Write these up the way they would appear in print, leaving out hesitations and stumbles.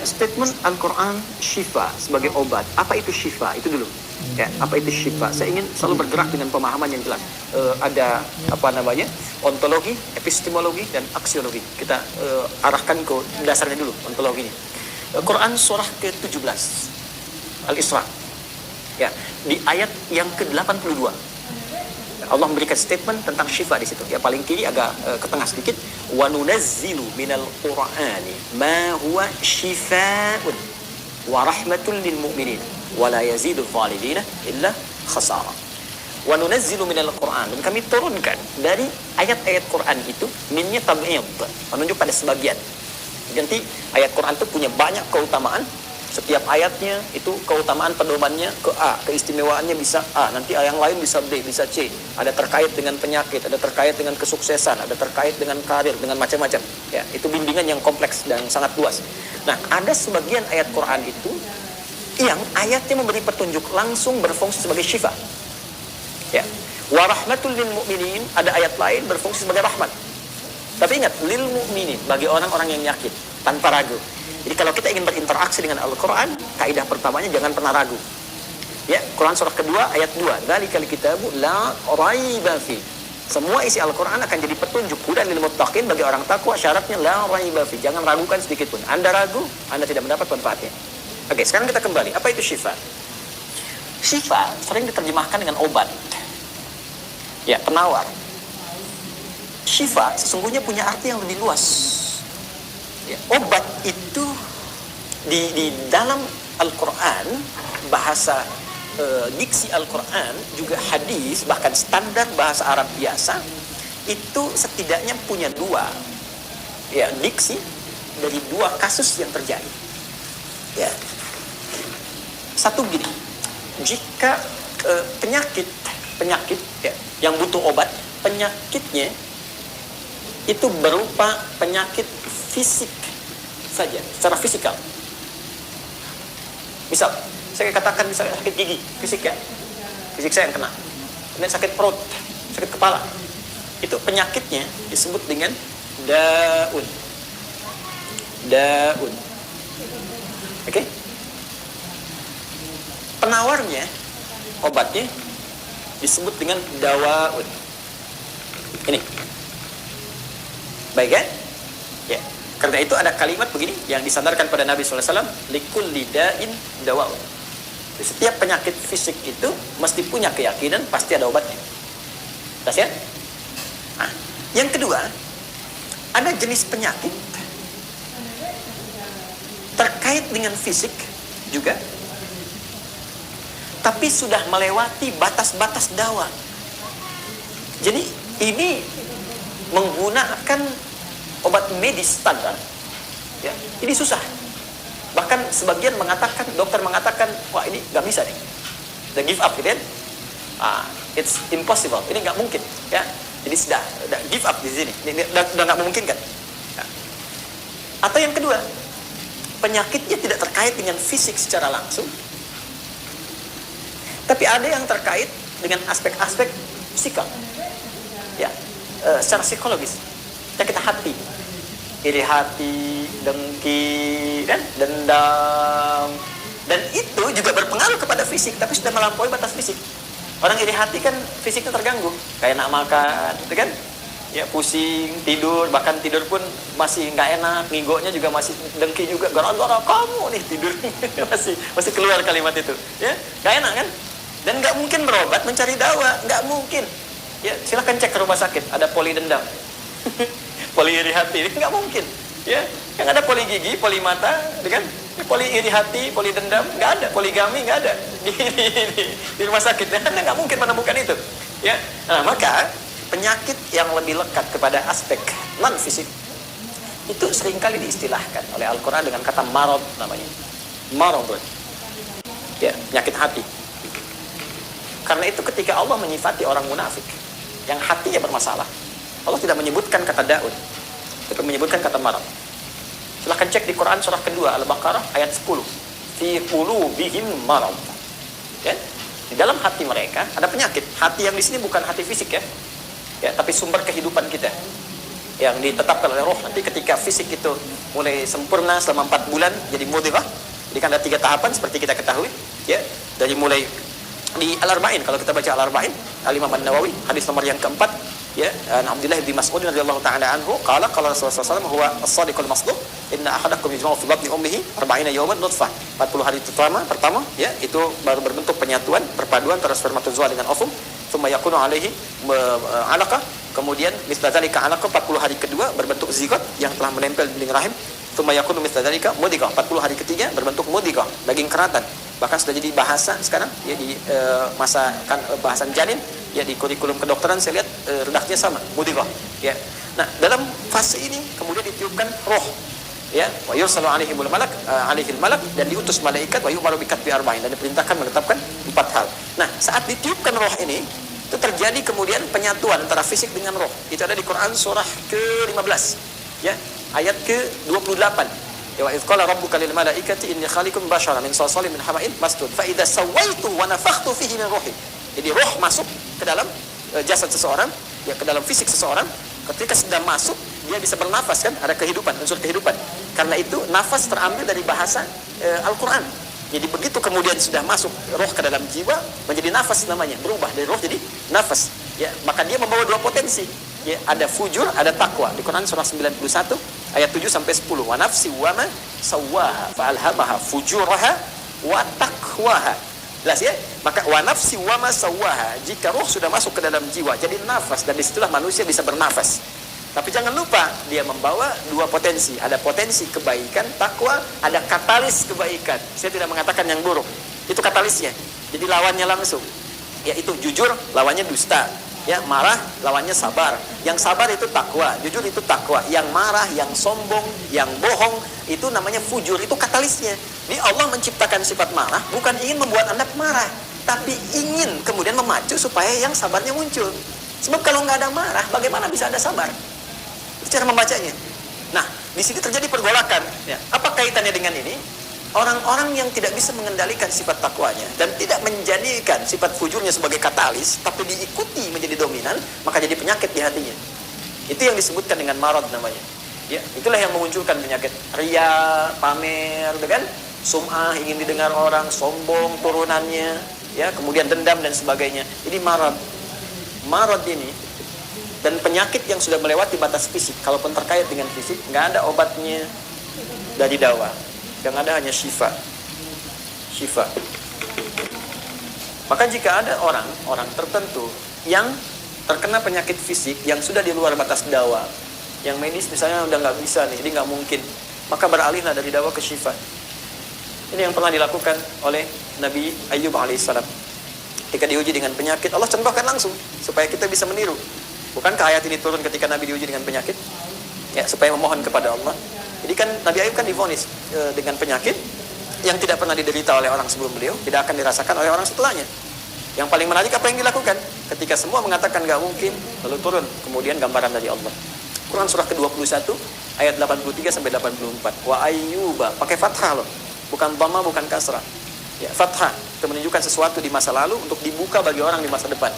statement Al-Quran syifa sebagai obat. Apa itu syifa? Itu dulu. Ya, apa itu syifa? Saya ingin selalu bergerak dengan pemahaman yang jelas. Ada apa namanya? Ontologi, epistemologi, dan aksiologi. Kita arahkan ke dasarnya dulu, ontologinya. Quran surah ke-17 Al-Isra. Ya, di ayat yang ke-82. Allah memberikan statement tentang syifa di situ. Ya, paling kiri agak ke tengah sedikit. Wa nunazzilu minal Qur'ani ma huwa syifaa'un wa rahmatul lil mu'minin wa la yazidu adh-dhalimina illa khasara. Wa nunazzilu minal Qur'an, dan kami turunkan dari ayat-ayat Quran itu, minnya tab'id, menunjuk pada sebagian. Nanti ayat Quran itu punya banyak keutamaan. Setiap ayatnya itu keutamaan pedomannya ke A, keistimewaannya bisa A, nanti yang lain bisa B, bisa C. Ada terkait dengan penyakit, ada terkait dengan kesuksesan, ada terkait dengan karir, dengan macam-macam. Ya, itu bimbingan yang kompleks dan sangat luas. Nah, ada sebagian ayat Quran itu yang ayatnya memberi petunjuk langsung berfungsi sebagai syifa. Ya. Wa rahmatul lil mu'minin, ada ayat lain berfungsi sebagai rahmat. Tapi ingat, lil mu'minin, bagi orang-orang yang yakin, tanpa ragu. Jadi kalau kita ingin berinteraksi dengan Al-Quran, kaidah pertamanya jangan pernah ragu. Ya, Quran surah kedua ayat 2. Dzalikal kitabu la raiba fi. Semua isi Al-Quran akan jadi petunjuk hudan lil muttaqin, bagi orang takwa. Syaratnya la raiba fi. Jangan ragukan sedikit pun. Anda ragu, Anda tidak mendapat manfaatnya. Oke, sekarang kita kembali. Apa itu syifa? Syifa sering diterjemahkan dengan obat. Ya, penawar. Syifa sesungguhnya punya arti yang lebih luas. Ya, obat itu di dalam Al-Quran, bahasa diksi Al-Quran, juga hadis, bahkan standar bahasa Arab biasa, itu setidaknya punya dua ya, diksi dari dua kasus yang terjadi. Ya. Satu begini, jika penyakit ya, yang butuh obat, penyakitnya itu berupa penyakit fisik saja, secara fisikal. Misal, saya katakan misalnya sakit gigi, fisik ya, fisik saya yang kena. Kemudian sakit perut, sakit kepala. Itu penyakitnya disebut dengan daun. Daun. Oke? Penawarnya, obatnya disebut dengan dawaun. Ini. Baik kan? Ya. Karena itu ada kalimat begini yang disandarkan pada Nabi SAW, likulli da'in dawa'un. Setiap penyakit fisik itu mesti punya keyakinan pasti ada obatnya. Jelas ya? Nah, yang kedua, ada jenis penyakit terkait dengan fisik juga, tapi sudah melewati batas-batas dawa. Jadi ini menggunakan obat medis standar, ya, ini susah. Bahkan sebagian mengatakan, dokter mengatakan, wah ini nggak bisa nih, udah give up gitu kan? It's impossible, ini nggak mungkin, ya. Jadi sudah give up di sini, ini udah nggak memungkinkan. Ya. Atau yang kedua, penyakitnya tidak terkait dengan fisik secara langsung, tapi ada yang terkait dengan aspek-aspek psikal, ya, secara psikologis, penyakit hati. Iri hati, dengki, dan dendam, dan itu juga berpengaruh kepada fisik, tapi sudah melampaui batas fisik. Orang iri hati kan fisiknya terganggu, kayak nak makan, gitu kan? Ya, pusing, tidur, bahkan tidur pun masih nggak enak, ngigonya juga masih dengki juga, gara-gara kamu nih tidur, masih keluar kalimat itu, ya, nggak enak kan? Dan nggak mungkin berobat mencari dawa, nggak mungkin. Ya, silahkan cek ke rumah sakit, ada poli dendam. Poli iri hati, nggak mungkin, ya. Yang ada poli gigi, poli mata, kan? Poli iri hati, poli dendam, nggak ada. Poligami nggak ada di rumah sakit. Anda nggak mungkin menemukan itu, ya. Nah, maka penyakit yang lebih lekat kepada aspek non fisik itu seringkali diistilahkan oleh Al-Quran dengan kata marad, namanya marad, ya, penyakit hati. Karena itu ketika Allah menyifati orang munafik yang hatinya bermasalah, Allah tidak menyebutkan kata daun, tapi menyebutkan kata marad. Silahkan cek di Quran surah kedua Al-Baqarah ayat 10. Fi qulubihim marad. Ya, di dalam hati mereka ada penyakit. Hati yang di sini bukan hati fisik ya. Ya, tapi sumber kehidupan kita. yang ditetapkan oleh roh. Nanti ketika fisik itu mulai sempurna selama 4 bulan jadi mudghah. Jadi kan ada 3 tahapan seperti kita ketahui, ya. Dari mulai di Al-Arba'in, kalau kita baca Al-Arba'in, Al-Imam An-Nawawi, hadis nomor yang keempat, ya, Abdullah bin Mas'ud radhiyallahu ta'ala anhu, qala Rasulullah sallallahu alaihi huwa as-sadiqul masduq, inna ahadakum yajma'u fi batni ummihi 40 yawman nutfah. 40 hari pertama, ya, itu baru berbentuk penyatuan, perpaduan antara spermatozoa dengan ovum, thumma yakunu alaihi 'alaqah, kemudian mithla dzalika 'alaqah 40 hari kedua berbentuk zigot yang telah menempel di dinding rahim, thumma yakunu mithla dzalika mudghah, 40 hari ketiga berbentuk mudghah, daging keratan. Bahkan sudah jadi bahasa sekarang, ya, di masa kan bahasan janin, ya, di kurikulum kedokteran saya lihat redaknya sama, mudghah, ya. Nah, dalam fase ini kemudian ditiupkan roh, ya, wa yursalu alaihimul malak, alaihil malak, dan diutus malaikat, wa yu'maru bi katbi arba'in, dan diperintahkan menetapkan 4 hal. Nah, saat ditiupkan roh ini, itu terjadi kemudian penyatuan antara fisik dengan roh. Itu ada di Quran surah ke-15, ya, ayat ke-28. Ya, wa idz qala rabbuka lil malaikati inni khaliqun basyaran min salsalin min hama'in masdud fa idza sawaitu wa nafakhtu fihi min ruhi. Jadi roh masuk ke dalam jasad seseorang, ya, ke dalam fisik seseorang. Ketika sudah masuk, dia bisa bernafas, kan, ada kehidupan, unsur kehidupan. Karena itu nafas terambil dari bahasa Al-Qur'an. Jadi begitu kemudian sudah masuk roh ke dalam jiwa, menjadi nafas namanya, berubah dari roh jadi nafas. Ya, maka dia membawa 2 potensi. Ya, ada fujur, ada takwa. Di Quran surah 91 ayat 7 sampai 10. Wa nafsi wa ma sawwaha fa alhamaha fujuraha wa taqwaha. Jelas, ya? Maka wa nafsi wa ma sawwaha, jika roh sudah masuk ke dalam jiwa jadi nafas, dan disitulah manusia bisa bernafas. Tapi jangan lupa dia membawa 2 potensi. Ada potensi kebaikan, takwa, ada katalis kebaikan. Saya tidak mengatakan yang buruk. Itu katalisnya. Jadi lawannya langsung. Yaitu jujur, lawannya dusta. Ya, marah lawannya sabar. Yang sabar itu takwa, jujur itu takwa. Yang marah, yang sombong, yang bohong, itu namanya fujur, itu katalisnya. Jadi Allah menciptakan sifat marah bukan ingin membuat Anda marah, tapi ingin kemudian memacu supaya yang sabarnya muncul. Sebab kalau nggak ada marah, bagaimana bisa ada sabar? Itu cara membacanya. Nah, di sini terjadi pergolakan. Ya. Apa kaitannya dengan ini? Orang-orang yang tidak bisa mengendalikan sifat takwanya dan tidak menjadikan sifat fujurnya sebagai katalis, tapi diikuti menjadi dominan, maka jadi penyakit di hatinya. Itu yang disebutkan dengan marad namanya. Ya, itulah yang memunculkan penyakit riya, pamer, kan? Sum'ah, ingin didengar orang, sombong turunannya, ya, kemudian dendam dan sebagainya. Ini marad. Marad ini dan penyakit yang sudah melewati batas fisik, kalaupun terkait dengan fisik, nggak ada obatnya dari dawa. Yang ada hanya syifa. Maka jika ada orang tertentu yang terkena penyakit fisik yang sudah di luar batas dawa, yang medis misalnya udah nggak bisa nih, jadi nggak mungkin, maka beralihlah dari dawa ke syifa. Ini yang pernah dilakukan oleh Nabi Ayyub alaihissalam. Ketika diuji dengan penyakit, Allah contohkan langsung supaya kita bisa meniru. Bukankah ayat ini turun ketika Nabi diuji dengan penyakit? Ya, supaya memohon kepada Allah. Jadi kan Nabi Ayub kan divonis dengan penyakit yang tidak pernah diderita oleh orang sebelum beliau, tidak akan dirasakan oleh orang setelahnya. Yang paling menarik apa yang dilakukan? Ketika semua mengatakan nggak mungkin, lalu turun kemudian gambaran dari Allah. Quran surah ke-21 ayat 83 sampai 84. Wa ayyuba, pakai fathah loh, bukan dhamma, bukan kasrah. Ya, fathah itu menunjukkan sesuatu di masa lalu untuk dibuka bagi orang di masa depan.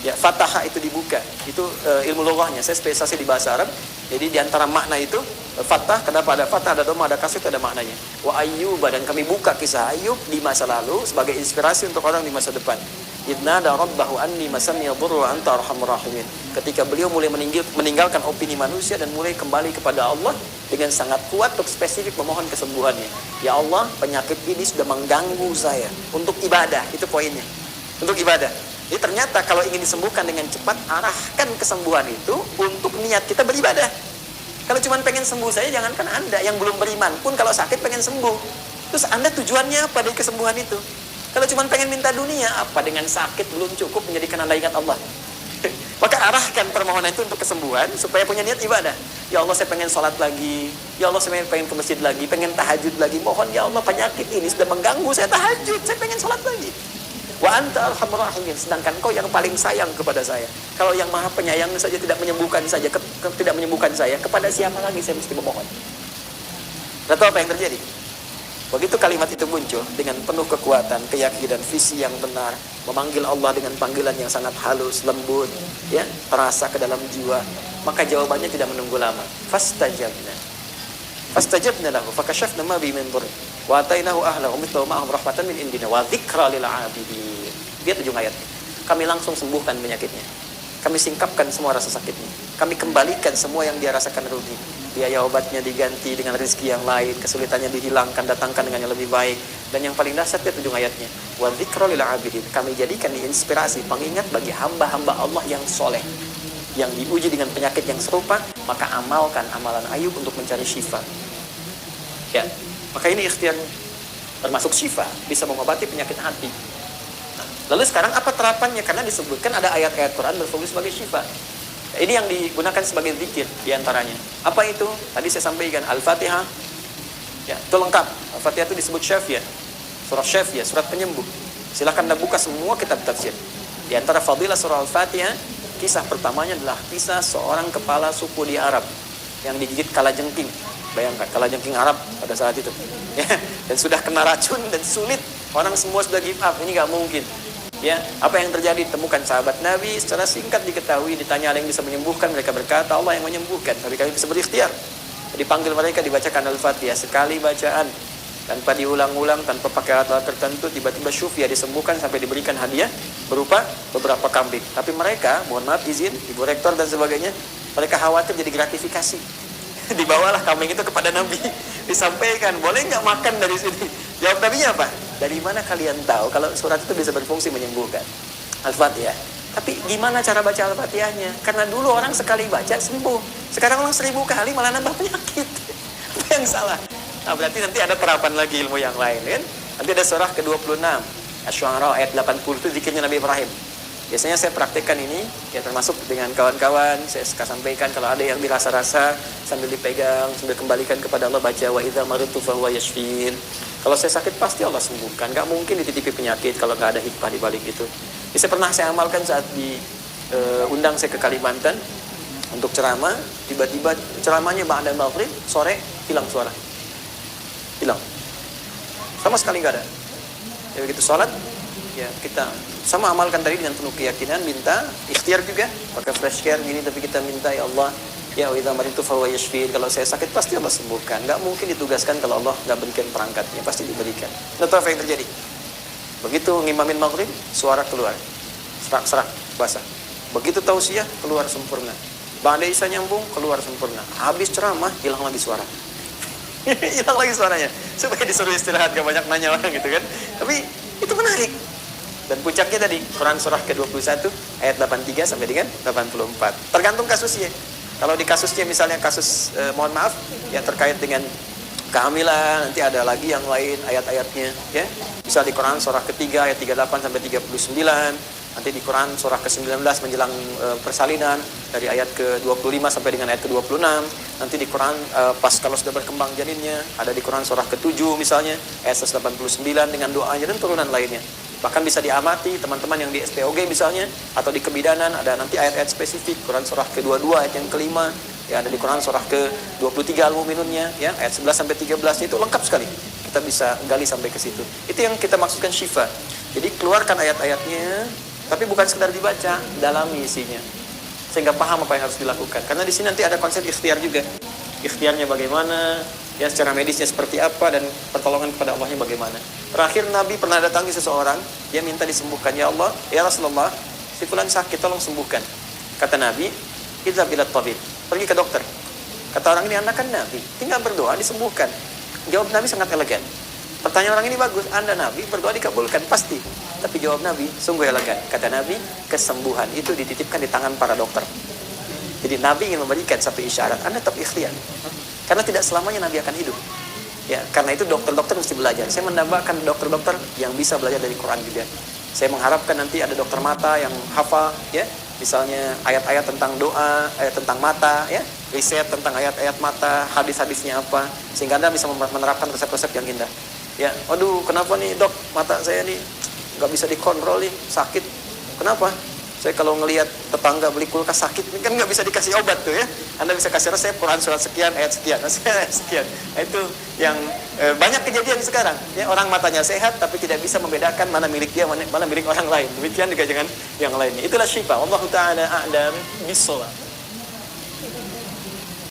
Ya, fataha itu dibuka. Itu ilmu lughahnya. Saya spesialisasi di bahasa Arab. Jadi di antara makna itu fathah, kenapa ada fathah, ada dhamma, ada kasrah, itu ada maknanya. Wa ayyuba, dan kami buka kisah Ayub di masa lalu sebagai inspirasi untuk orang di masa depan. Idnada rabbahu anni masanni yadhurru wa anta arhamur rahimin. Ketika beliau mulai meninggalkan opini manusia dan mulai kembali kepada Allah dengan sangat kuat untuk spesifik memohon kesembuhannya. Ya Allah, penyakit ini sudah mengganggu saya. Untuk ibadah, itu poinnya. Untuk ibadah. Jadi ternyata kalau ingin disembuhkan dengan cepat, arahkan kesembuhan itu untuk niat kita beribadah. Kalau cuma pengen sembuh saja, jangankan Anda yang belum beriman pun kalau sakit pengen sembuh. Terus Anda tujuannya apa dari kesembuhan itu? Kalau cuma pengen minta dunia, apa dengan sakit belum cukup menjadikan Anda ingat Allah? Maka arahkan permohonan itu untuk kesembuhan supaya punya niat ibadah. Ya Allah, saya pengen sholat lagi. Ya Allah, saya pengen ke masjid lagi, pengen tahajud lagi. Mohon ya Allah, penyakit ini sudah mengganggu saya tahajud, saya pengen sholat lagi. Wa anta arhamur rahimin, sedangkan kau yang paling sayang kepada saya. Kalau yang maha penyayang saja tidak menyembuhkan saya, kepada siapa lagi saya mesti memohon? Tahu apa yang terjadi? Begitu kalimat itu muncul dengan penuh kekuatan, keyakinan, visi yang benar, memanggil Allah dengan panggilan yang sangat halus, lembut, ya, terasa ke dalam jiwa, maka jawabannya tidak menunggu lama. Fastajabna lahu fakashafna ma bihi min dhurr wa atainahu ahlahu mithlahu ma'ahum rahmatan min indina wa dzikra lil 'abidin. Lihat ujung ayatnya. Kami langsung sembuhkan penyakitnya. Kami singkapkan semua rasa sakitnya. Kami kembalikan semua yang dia rasakan rugi. Biaya obatnya diganti dengan rezeki yang lain, kesulitannya dihilangkan, datangkan dengan yang lebih baik. Dan yang paling dahsyat itu ujung ayatnya. Wa dzikra lil 'abidin. Kami jadikan inspirasi, pengingat bagi hamba-hamba Allah yang soleh, yang diuji dengan penyakit yang serupa, maka amalkan amalan Ayub untuk mencari syifa. Ya, maka ini ikhtiarnya. Termasuk syifa, bisa mengobati penyakit hati. Lalu sekarang apa terapannya? Karena disebutkan ada ayat-ayat Quran berfungsi sebagai syifa. Ini yang digunakan sebagai zikir diantaranya. Apa itu? Tadi saya sampaikan Al-Fatihah. Ya, itu lengkap. Al-Fatihah itu disebut syafiyah. Surah syafiyah, surat penyembuh. Silakan Anda buka semua kitab tafsir. Di antara fadilah surah Al-Fatihah, kisah pertamanya adalah kisah seorang kepala suku di Arab yang digigit kalajengking. Bayangkan, kalajengking Arab pada saat itu. Ya, dan sudah kena racun dan sulit. Orang semua sudah give up. Ini nggak mungkin. Ya, apa yang terjadi? Temukan sahabat Nabi, secara singkat diketahui, ditanya ada yang bisa menyembuhkan, mereka berkata Allah yang menyembuhkan, tapi kami bisa berikhtiar. Dipanggil mereka, dibacakan Al-Fatihah sekali bacaan, tanpa diulang-ulang, tanpa pakai alat-alat tertentu, tiba-tiba syufia disembuhkan sampai diberikan hadiah berupa beberapa kambing. Tapi mereka, mohon maaf izin, Ibu Rektor dan sebagainya, mereka khawatir jadi gratifikasi. Dibawalah kambing itu kepada Nabi, disampaikan, boleh nggak makan dari sini? Jawab Nabinya apa? Dari mana kalian tahu kalau surat itu bisa berfungsi menyembuhkan? Al-Fatihah. Tapi gimana cara baca Al-Fatihahnya? Karena dulu orang sekali baca sembuh. Sekarang orang 1000 kali malah nambah penyakit. Apa yang salah? Nah, berarti nanti ada terapan lagi ilmu yang lain, kan? Nanti ada surah ke-26, Asy-Syu'ara ayat 80 itu zikirnya Nabi Ibrahim. Biasanya saya praktekkan ini, ya termasuk dengan kawan-kawan, saya sampaikan kalau ada yang dirasa-rasa sambil dipegang, sambil kembalikan kepada Allah, baca wa idza maridtu fa huwa yashfin. Kalau saya sakit pasti Allah sembuhkan. Gak mungkin dititipi penyakit kalau gak ada hikmah di balik itu. Jadi saya amalkan saat diundang saya ke Kalimantan untuk ceramah. Tiba-tiba ceramahnya ba'da maghrib, sore hilang suara, hilang, sama sekali gak ada. Ya begitu sholat, ya kita sama amalkan tadi dengan penuh keyakinan, minta ikhtiar juga, pakai fresh care gini, tapi kita minta ya Allah, ya wa idza maridtu fa huwa yashfin. Kalau saya sakit pasti Allah sembuhkan. Enggak mungkin ditugaskan kalau Allah enggak berikan perangkatnya, pasti diberikan. Nah, tahu apa yang terjadi? Begitu ngimamin maghrib, suara keluar, serak-serak basah. Begitu tausiah, keluar sempurna. Ba'da isya nyambung, keluar sempurna. Habis ceramah, hilang lagi suara. Hilang lagi suaranya. Supaya disuruh istirahat, gak banyak nanya orang gitu kan. Tapi itu menarik. Dan puncaknya tadi, Quran surah ke-21 ayat 83 sampai dengan 84. Tergantung kasusnya. Kalau di kasusnya misalnya kasus mohon maaf yang terkait dengan kehamilan, nanti ada lagi yang lain ayat-ayatnya, ya. Misal di Quran surah ketiga ayat 38 sampai 39, nanti di Quran surah ke-19 menjelang persalinan dari ayat ke-25 sampai dengan ayat ke-26, nanti di Quran pas kalau sudah berkembang janinnya, ada di Quran surah ke-7 misalnya ayat 189 dengan doanya dan turunan lainnya. Bahkan bisa diamati teman-teman yang di SPOG misalnya, atau di kebidanan, ada nanti ayat-ayat spesifik, Quran surah ke-22 ayat yang kelima, ya ada di Quran surah ke-23 Al-Mu'minunnya, ya ayat 11 sampai 13 itu lengkap sekali. Kita bisa gali sampai ke situ. Itu yang kita maksudkan syifa. Jadi keluarkan ayat-ayatnya, tapi bukan sekedar dibaca, dalami isinya, sehingga paham apa yang harus dilakukan. Karena di sini nanti ada konsep ikhtiar juga. Ikhtiarnya bagaimana, ya secara medisnya seperti apa, dan pertolongan kepada Allahnya bagaimana. Terakhir Nabi pernah datangi seseorang, dia minta disembuhkan. Ya Allah, ya Rasulullah, si fulan sakit, tolong sembuhkan. Kata Nabi, idza ila tabib, pergi ke dokter. Kata orang ini, Anda kan Nabi, tinggal berdoa disembuhkan. Jawab Nabi sangat elegan. Pertanyaan orang ini bagus, Anda Nabi, berdoa dikabulkan, pasti. Tapi jawab Nabi sungguh elegan. Kata Nabi, kesembuhan itu dititipkan di tangan para dokter. Jadi Nabi ingin memberikan satu isyarat, Anda tetap ikhtiar. Karena tidak selamanya Nabi akan hidup. Ya, karena itu dokter-dokter mesti belajar. Saya menambahkan dokter-dokter yang bisa belajar dari Quran juga. Saya mengharapkan nanti ada dokter mata yang hafal, ya, misalnya ayat-ayat tentang doa, ayat tentang mata, ya, riset tentang ayat-ayat mata, hadis-hadisnya apa, sehingga Anda bisa menerapkan resep-resep yang indah. Ya, aduh, kenapa nih dok, mata saya nih nggak bisa dikontrol nih, sakit. Kenapa? Saya kalau ngelihat tetangga beli kulkas sakit, ini kan nggak bisa dikasih obat tuh ya. Anda bisa kasih resep Quran surat sekian, ayat sekian, ayat sekian. Nah, itu yang banyak kejadian sekarang. Ya, orang matanya sehat tapi tidak bisa membedakan mana milik dia, mana milik orang lain. Demikian juga dengan yang lainnya. Itulah syifa. Wallahu taala a'lam bishawab.